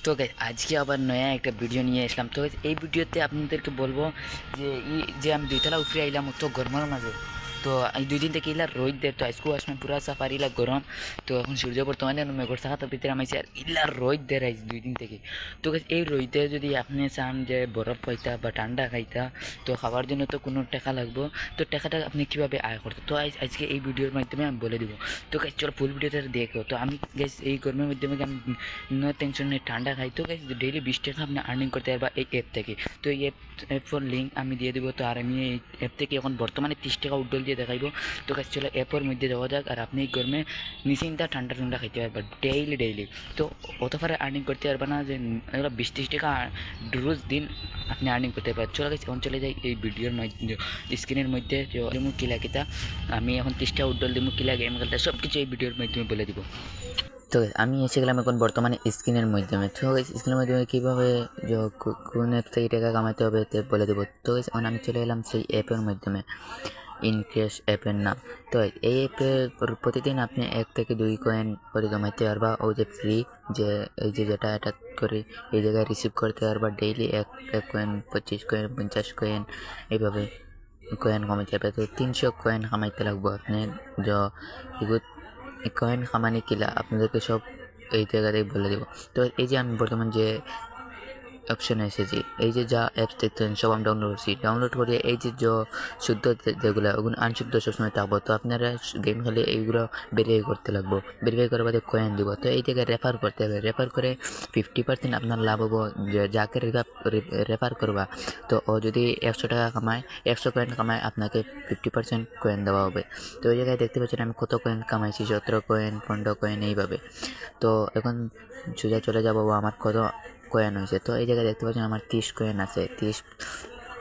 তো গাইস আজকে আবার নয়া একটা ভিডিও নিয়ে আসলাম। তো গাইস এই ভিডিওতে আপনাদেরকে বলবো যে আমি দুইতলা উপরে আইলাম তো গরমের মাঝে। তো এই 2 দিন থেকে ইলা রোদ দেয়, তো আজকেও আসলাম পুরা সাফারি ইলা গরম। তো এখন সূর্য বর্তমানে মেঘর থাকার ভিতরে আমাইছে আর ইলা রোদ দেয় আজ 2 দিন থেকে। তো গাইস এই রোদে যদি আপনি চান যে বরফ খাইতা বা ঠান্ডা খাইতা, তো খাওয়ার জন্য তো কোনো টাকা লাগবে। তো টাকাটা আপনি কীভাবে আয় করতে, তো আজকে এই ভিডিওর মাধ্যমে আমি বলে দিব। তো গাইস চলো ফুল ভিডিওটা দেখো। তো আমি গাইস এই গরমের মাধ্যমে আমি নো টেনশন নেই ঠান্ডা খাই। তো গাইস ডেইলি 20 টাকা আপনি আর্নিং করতে পারবা এই অ্যাপ থেকে। তো এই অ্যাপের লিঙ্ক আমি দিয়ে দেবো। তো আর আমি এই অ্যাপ থেকে এখন বর্তমানে 30 টাকা উড্ডল দিয়ে দেখাইব। তো গাইস চলো অ্যাপের মধ্যে যাওয়া যাক আর আপনি এই গরমে নিশ্চিন্তা ঠান্ডা ঠান্ডা খাইতে পারবা ডেইলি। তো অত ফারে আর্নিং করতে পারবা না যে 20-30 টাকা রোজ দিন আপনি আর্নিং করতে পারবেন। চলো গাইস এখন চলে যাই এই ভিডিওর মধ্যে স্ক্রিনের মধ্যে দিমু কিলা কিতা আমি এখন 30 টাকা উড্ডল দিমু কিলা গেম খেলতে সব কিছু এই ভিডিওর মাধ্যমে বলে দিব। তো আমি এসে গেলাম এখন বর্তমানে স্ক্রিনের মাধ্যমে। তো স্ক্রিনের মাধ্যমে কীভাবে কোন অ্যাপ থেকে টাকা কামাতে হবে তে বলে দেবো। তো এখন আমি চলে এলাম সেই অ্যাপের মাধ্যমে, ইনক্যাশ অ্যাপের নাম। তো এই অ্যাপে প্রতিদিন আপনি 1 থেকে 2 কয়েন করে কামাইতে পারবা। ও যে ফ্রি যে এই যে যেটা এটা করে এই জায়গায় রিসিভ করতে পারবা ডেইলি 1 কয়েন, 25 কয়েন, 50 কয়েন এইভাবে কয়েন কামাইতে পারবে। তো 300 কয়েন কামাইতে লাগবো আপনি। এগুলো কয়েন কামানি কিলা আপনাদেরকে সব এই জায়গাতেই বলে দেবো। তো এই যে আমি বর্তমান যে অপশনে এসেছি, এই যে যা অ্যাপস দেখতেন সব আমি ডাউনলোড করছি। ডাউনলোড করে এই যে শুদ্ধ যেগুলো ওগুলো আনশুদ্ধ সবসময় থাকবো। তো আপনারা গেম খেলে এইগুলো ভেরিফাই করতে লাগবো। ভেরিফাই করার বাদে কয়েন দিব। তো এই জায়গায় রেফার করতে হবে। রেফার করে 50% আপনার লাভ হবো। যাকে রেফার করবা তো ও যদি 100 টাকা কামায়, 100 কয়েন কামায়, আপনাকে 50% কয়েন দেওয়া হবে। তো এই জায়গায় দেখতে পাচ্ছেন আমি কত কয়েন কামাইছি, 17 কয়েন, 15 কয়েন এইভাবে। তো এখন সোজা চলে যাবো আমার কত কয়েন হয়েছে। তো এই জায়গায় দেখতে পাচ্ছেন আমার 30 কয়েন আছে,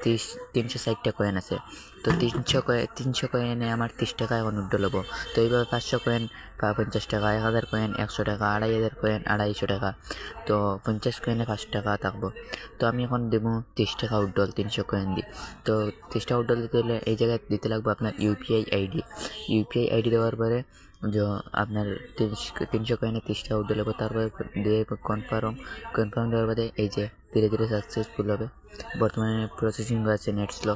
360টা কয়েন আছে। তো 300 কয়েনে আমার 30 টাকা এখন উড্ডল হবো। তো এইভাবে 500 কয়েন 50 টাকা, 1000 কয়েন 100 টাকা, 2500 কয়েন 250 টাকা। তো 50 কয়েনে 5 টাকা থাকবো। তো আমি এখন দেবো 30 টাকা উড্ডল 300 কয়েন দিই। তো 30 টাকা উড্ডল দিতে হলে এই জায়গায় দিতে লাগবে আপনার ইউপিআই আইডি দেওয়ার পরে আপনার 300 কয়েনে 30 টাকা উড্ডল হবে। তারপরে দিয়ে কনফার্ম দেওয়ার বাদে এই যে ধীরে ধীরে সাকসেসফুল হবে। বর্তমানে প্রসেসিং আছে, নেট স্লো।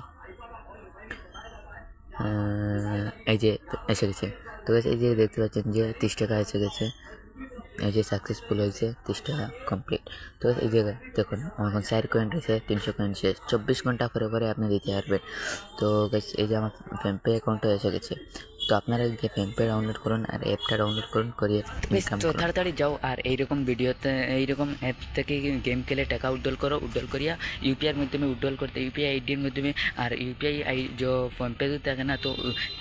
এই যে এসে গেছে। তো এই যে দেখতে পাচ্ছেন যে 30 টাকা এসে গেছে। এই যে সাকসেসফুল হয়েছে, 30 টাকা কমপ্লিট। তো এই জায়গায় দেখুন আমার এখন 4 কয়েন রয়েছে, 300 কয়েন শেষ। 24 ঘন্টা পরে আপনি দিতে পারবেন। তো এই যে আমার ফোনপে অ্যাকাউন্টে এসে গেছে। তো আপনারা গিয়ে ফোনপে ডাউনলোড করুন আর অ্যাপটা ডাউনলোড করুন করে ইনকাম করুন। তাড়াতাড়ি যাও আর এইরকম ভিডিওতে এইরকম অ্যাপ থেকে গেম খেলে টাকা উড্ডল করো। উড্ডল করিয়া ইউপিআইয়ের মাধ্যমে উড্ডল করতে ইউপিআই আইডির মাধ্যমে। আর ইউপিআই যে ফোনপে যদি থাকে না, তো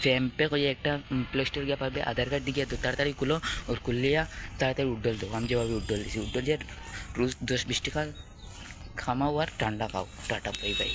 ফোনপে করে একটা প্লে স্টোর গিয়ে পারবে, আধার কার্ড দিয়ে তো তাড়াতাড়ি খুলো ওর খুললিয়া তাড়াতাড়ি উড্ডল দেবো। আমি যেভাবে উড্ডল দিয়েছি উড্ডল দিয়ে রোজ 10-20 টাকা খামাও আর ঠান্ডা খাও। Tata bye bye.